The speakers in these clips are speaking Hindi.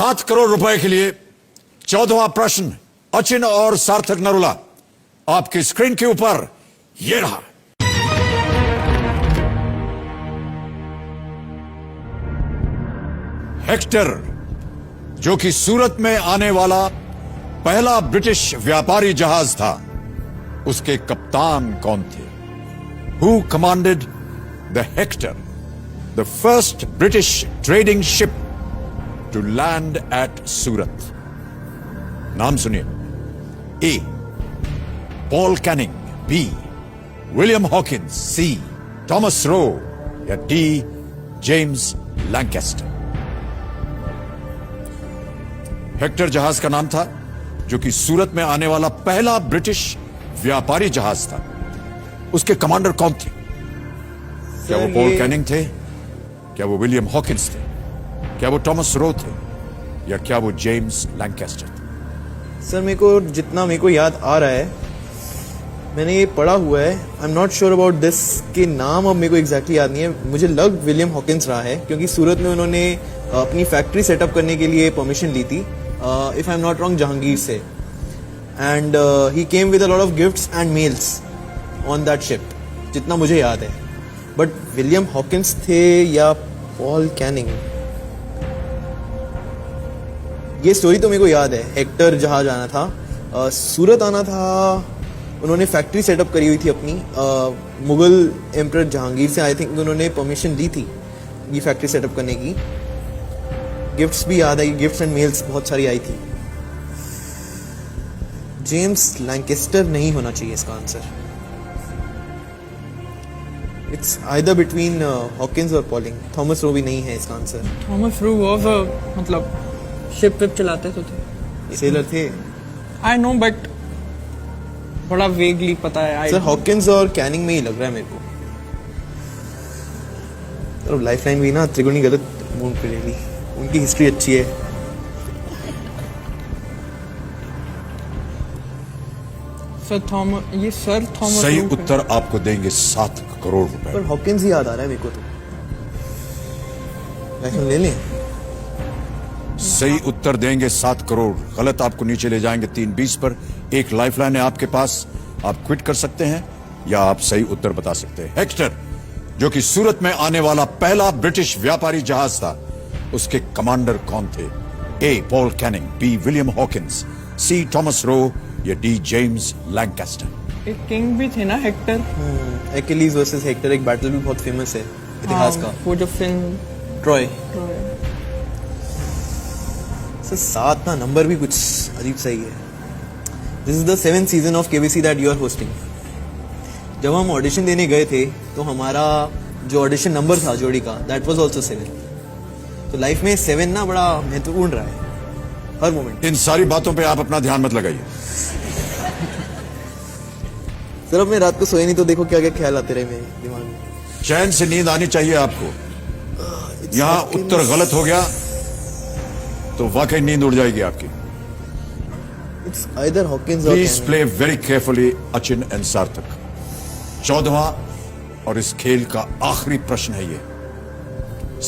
7 करोड़ रुपए के लिए 14वां प्रश्न अचिन और सार्थक नरूला आपकी स्क्रीन के ऊपर ये रहा। हेक्टर जो कि सूरत में आने वाला पहला ब्रिटिश व्यापारी जहाज था, उसके कप्तान कौन थे? Who commanded the Hector, the first British trading ship to land at Surat? नाम सुनिए। A. Paul Canning, B. William Hawkins, C. Thomas Roe या D. James Lancaster। हेक्टर जहाज का नाम था जो कि सूरत में आने वाला पहला ब्रिटिश व्यापारी जहाज था। उसके कमांडर कौन थे? क्या वो पॉल कैनिंग थे? क्या वो विलियम हॉकिंस थे? क्या वो टॉमस रो थे? या क्या वो जेम्स लैंकेस्टर थे? सर मेरे को याद आ रहा है, मैंने ये पढ़ा हुआ है। आई am not sure about this के नाम अब मेरे को एग्जैक्टली याद नहीं है। मुझे लग विलियम हॉकिंस रहा है क्योंकि सूरत में उन्होंने अपनी फैक्ट्री सेटअप करने के लिए परमिशन ली थी, if I am not wrong, Jahangir से। And he came with a lot of gifts and mails on that ship, जितना मुझे याद है। बट विलियम हॉकिंस थे या पॉल कैनिंग, ये स्टोरी तो मेरे को याद है। हेक्टर जहाज आना था, सूरत आना था, उन्होंने फैक्ट्री सेटअप करी हुई थी अपनी, मुगल एम्परर जहांगीर से आई थिंक उन्होंने परमिशन ली थी ये फैक्ट्री सेटअप करने की। गिफ्ट्स भी याद है, गिफ्ट्स एंड मेल्स बहुत सारी आई थी। जेम्स लैंकेस्टर नहीं होना चाहिए इसका answer. It's either between Hawkins और पॉलिंग। थॉमस रो भी नहीं है इसका आंसर। थॉमस रो वाज मतलब शिप विप चलाते तो थे, सेलर थे। आई नो बट थोड़ा वेगली पता है। सर हॉकिंस और कैनिंग में ही लग रहा है मेरे को। तो लाइफलाइन भी ना त्रिगुणी गलत मूड पे ले ली, उनकी हिस्ट्री अच्छी है। सर थॉमस सही उत्तर आपको देंगे 7 करोड़ रुपए। पर हॉकिंस ही याद आ रहा है मेरे को तो। लाइफलाइन ले लें? सही उत्तर देंगे 7 करोड़, गलत आपको नीचे ले जाएंगे 320 पर। एक लाइफलाइन है आपके पास, आप क्विट कर सकते हैं या आप सही उत्तर बता सकते हैं। हेक्टर जो कि सूरत में आने वाला पहला ब्रिटिश व्यापारी जहाज था, उसके कमांडर कौन थे? A. Paul Canning, B. William Hawkins, C. Thomas Roe या डी. James Lancaster. एक किंग भी थे ना हेक्टर। एक्किलीज वर्सेस हेक्टर एक बैटल भी बहुत फेमस है इतिहास का, वो जो फिल्म ट्रॉय। सर 7 ना नंबर भी कुछ अजीब सही है। This is the 7th season of KBC that you are hosting. जब हम ऑडिशन देने गए थे तो हमारा जो ऑडिशन नंबर था जोड़ी का, दैट वाज आल्सो 7। तो लाइफ में 7 ना बड़ा महत्वपूर्ण रहा है हर मोमेंट। इन सारी बातों पे आप अपना ध्यान मत लगाइए। सर अब मैं रात को सोए नहीं तो देखो क्या क्या ख्याल आते रहे मेरे दिमाग में। चैन से नींद आनी चाहिए आपको। यहां उत्तर गलत हो गया तो वाकई नींद उड़ जाएगी आपकी। इट्स आइदर हॉकिंस और please play very carefully Achin and सार्थक। 14वां और इस खेल का आखिरी प्रश्न है ये।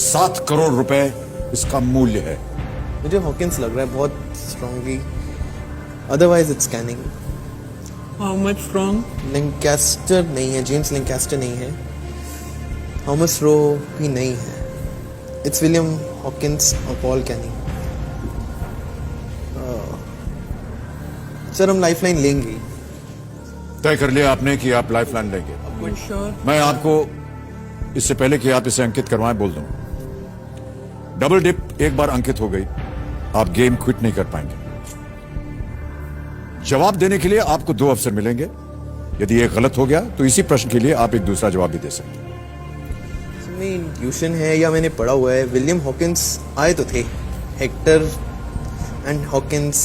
7 करोड़ रुपए इसका मूल्य है। मुझे हॉकिंस लग रहा है बहुत strongly, otherwise it's Canning. How much strong? Lancaster नहीं है, जेम्स लैंकेस्टर नहीं है, थॉमस रो भी नहीं है। इट्स विलियम हॉकिंस और पॉल कैनिंग। सर हम लाइफलाइन लेंगे। तय कर लिया आपने कि आप लाइफलाइन लेंगे। श्योर? मैं आपको इससे पहले कि आप इसे अंकित करवाएं बोल दूं, डबल डिप एक बार अंकित हो गई, आप गेम क्विट नहीं कर पाएंगे। जवाब देने के लिए आपको 2 अवसर मिलेंगे। यदि ये गलत हो गया तो इसी प्रश्न के लिए आप एक दूसरा जवाब भी दे सकते हैं। इंट्यूशन है या मैंने पढ़ा हुआ है, विलियम हॉकिंस आए तो थे। हेक्टर एंड हॉकिंस,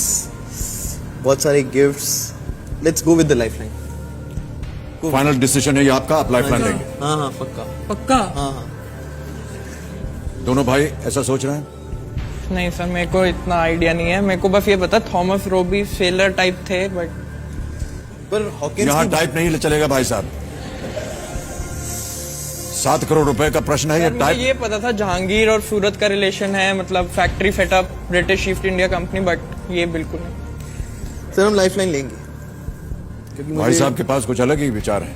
बहुत सारे gifts. Let's go with the lifeline. Final decision है ये आपका, आप लाइफलाइन लेंगे? हाँ पक्का पक्का? हाँ। दोनों भाई ऐसा सोच रहे हैं? नहीं सर, मेरे को इतना आइडिया नहीं है। मेरे को बस ये पता थॉमस रो भी सेलर टाइप थे, बट पर हॉकिंस यहां टाइप नहीं चलेगा भाई साहब। 7 करोड़ रुपए का प्रश्न है ये मुझे टाइप। ये पता था जहांगीर और सूरत का रिलेशन है, मतलब factory setup British east India company, but ये बिल्कुल नहीं। सर हम लाइफलाइन लेंगे क्योंकि भाई मुझे साहब के पास कुछ अलग ही विचार हैं।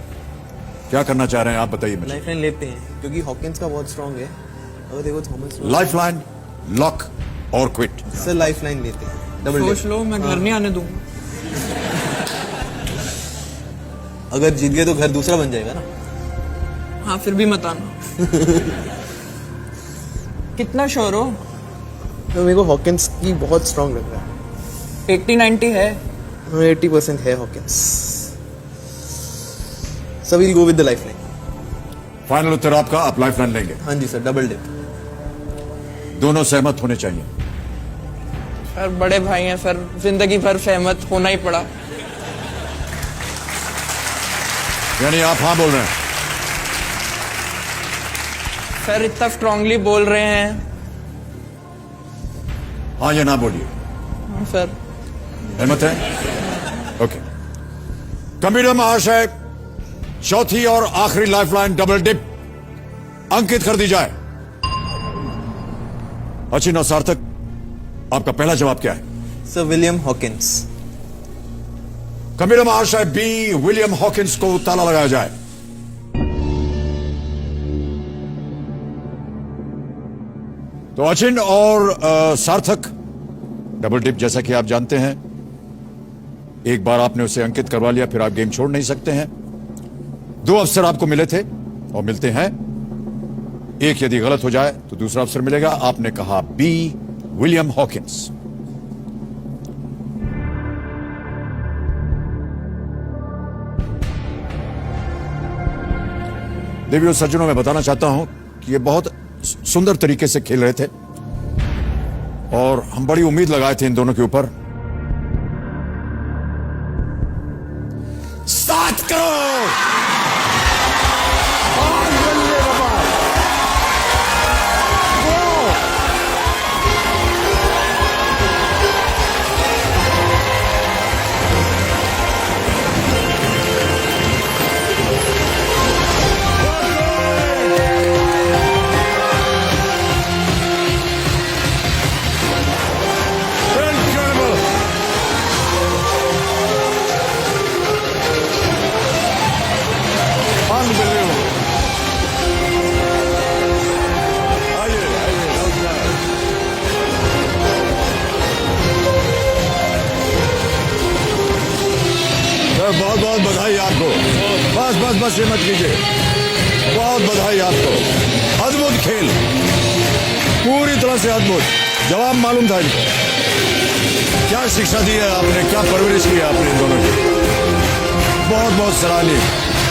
क्या करना चाह रहे हैं आप बताइए मुझे। लाइफलाइन लेते हैं क्योंकि हॉकिंस का बहुत स्ट्रांग है। अगर देखो थॉमस लाइफलाइन, लॉक और क्विट। सर लाइफलाइन लेते हैं डबल सोच लो, मैं घर नहीं आने दूंगा। अगर जीत गए तो घर दूसरा बन जाएगा ना। हाँ फिर भी मत आना। कितना श्योर हो? तो मेरे को हॉकिंस की बहुत स्ट्रांग लग रहा है। 80-90 है। 80% है Hawkins. So we'll go with the lifeline. Final उत्तर आपका, आप लाइफलाइन लेंगे। हाँ जी सर, डबल डिप। दोनों सहमत होने चाहिए। सर बड़े भाई हैं सर, जिंदगी भर सहमत होना ही पड़ा। यानी आप हाँ बोल रहे हैं। सर इतना स्ट्रांगली बोल रहे हैं। हाँ या ना बोलिए। सर सहमत है? ओके। कंप्यूटर महाशय, चौथी और आखिरी लाइफलाइन डबल डिप अंकित कर दी जाए। अचिन और सार्थक, आपका पहला जवाब क्या है? Sir William Hawkins. कंप्यूटर महाशय बी, विलियम हॉकिंस को ताला लगाया जाए। तो अचिन और सार्थक, डबल डिप जैसा कि आप जानते हैं, एक बार आपने उसे अंकित करवा लिया फिर आप गेम छोड़ नहीं सकते हैं। 2 अवसर आपको मिले थे और मिलते हैं। एक यदि गलत हो जाए तो दूसरा अवसर मिलेगा। आपने कहा बी, विलियम हॉकिंस। देवियों सज्जनों, मैं बताना चाहता हूं कि ये बहुत सुंदर तरीके से खेल रहे थे और हम बड़ी उम्मीद लगाए थे इन दोनों के ऊपर। 7 करोड़! बहुत बहुत बधाई आपको। बस ये मत कीजिए। बहुत बधाई आपको। अद्भुत खेल, पूरी तरह से अद्भुत। जवाब मालूम था इनको। क्या शिक्षा दी है आपने, क्या परवरिश की है आपने इन दोनों की। बहुत बहुत सराहनीय।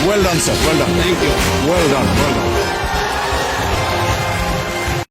Well done sir, well done. Thank you. Well done.